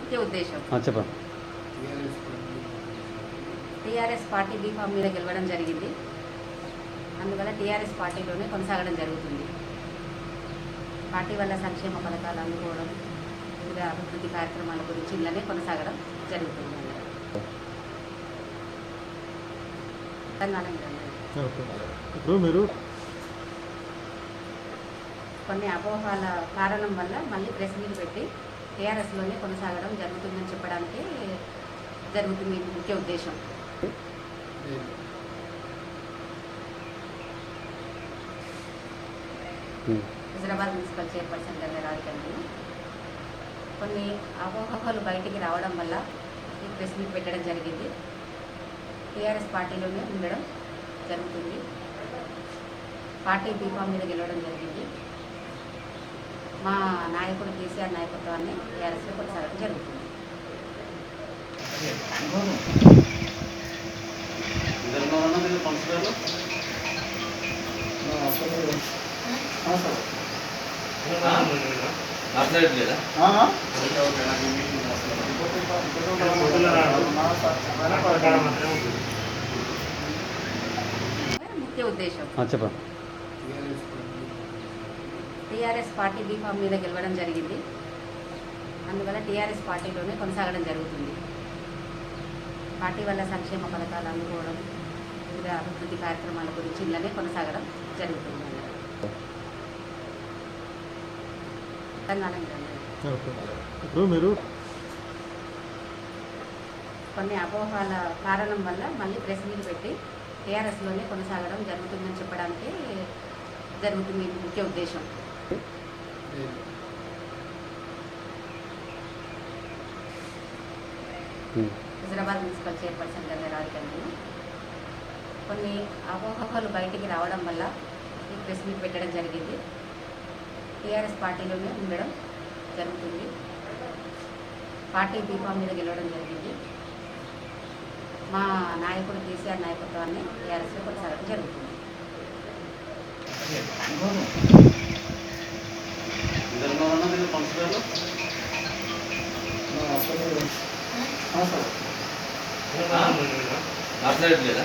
ముఖ్య ఉద్దేశం. చెప్పండి. టీఆర్ఎస్ పార్టీ బీఫామ్ మీద గెలవడం జరిగింది. అందువల్ల టీఆర్ఎస్ పార్టీలోనే కొనసాగడం జరుగుతుంది. పార్టీ వల్ల సంక్షేమ పథకాలు అందుకోవడం, వివిధ అభివృద్ధి కార్యక్రమాల గురించి ఇలానే కొనసాగడం జరుగుతుంది. ఇప్పుడు మీరు కొన్ని అపోహల కారణం వల్ల మళ్ళీ ప్రెస్ మీట్ పెట్టి టీఆర్ఎస్లోనే కొనసాగడం జరుగుతుందని చెప్పడానికి జరుగుతుంది ముఖ్య ఉద్దేశం. హైదరాబాద్ మున్సిపల్ చైర్పర్సన్ గారి రాజకీయాలను కొన్ని అపోహలు బయటికి రావడం వల్ల ఈ ప్రెస్ మీట్ పెట్టడం జరిగింది. టీఆర్ఎస్ పార్టీలోనే ఉండడం జరుగుతుంది. పార్టీ బీఫామ్ మీద గెలవడం జరిగింది. మా నాయకుడు కేసీఆర్ నాయకత్వాన్ని టీఆర్ఎస్లో కొనసాగడం జరుగుతుంది. ముఖ్య ఉద్దేశం. చెప్పండి. టీఆర్ఎస్ పార్టీ బీఫామ్ మీద గెలవడం జరిగింది. అందువల్ల టీఆర్ఎస్ పార్టీలోనే కొనసాగడం జరుగుతుంది. పార్టీ వల్ల సంక్షేమ పథకాలు అందుకోవడం, వివిధ అభివృద్ధి కార్యక్రమాల గురించి ఇలానే కొనసాగడం జరుగుతుంది. ఇప్పుడు మీరు కొన్ని అపోహల కారణం వల్ల మళ్ళీ ప్రెస్ మీట్ పెట్టి టీఆర్ఎస్లోనే కొనసాగడం జరుగుతుందని చెప్పడానికి జరుగుతుంది ముఖ్య ఉద్దేశం. హైదరాబాద్ మున్సిపల్ చైర్పర్సన్ గారి రాజకీయాలను కొన్ని అపోహలు బయటికి రావడం వల్ల ఈ ప్రెస్ మీట్ పెట్టడం జరిగింది. టీఆర్ఎస్ పార్టీలోనే ఉండడం జరుగుతుంది. పార్టీ బీఫామ్ మీద గెలవడం జరిగింది. మా నాయకుడు కేసీఆర్ నాయకత్వాన్ని టీఆర్ఎస్లో కొనసాగడం జరుగుతుంది. మాట్లాడలేదా?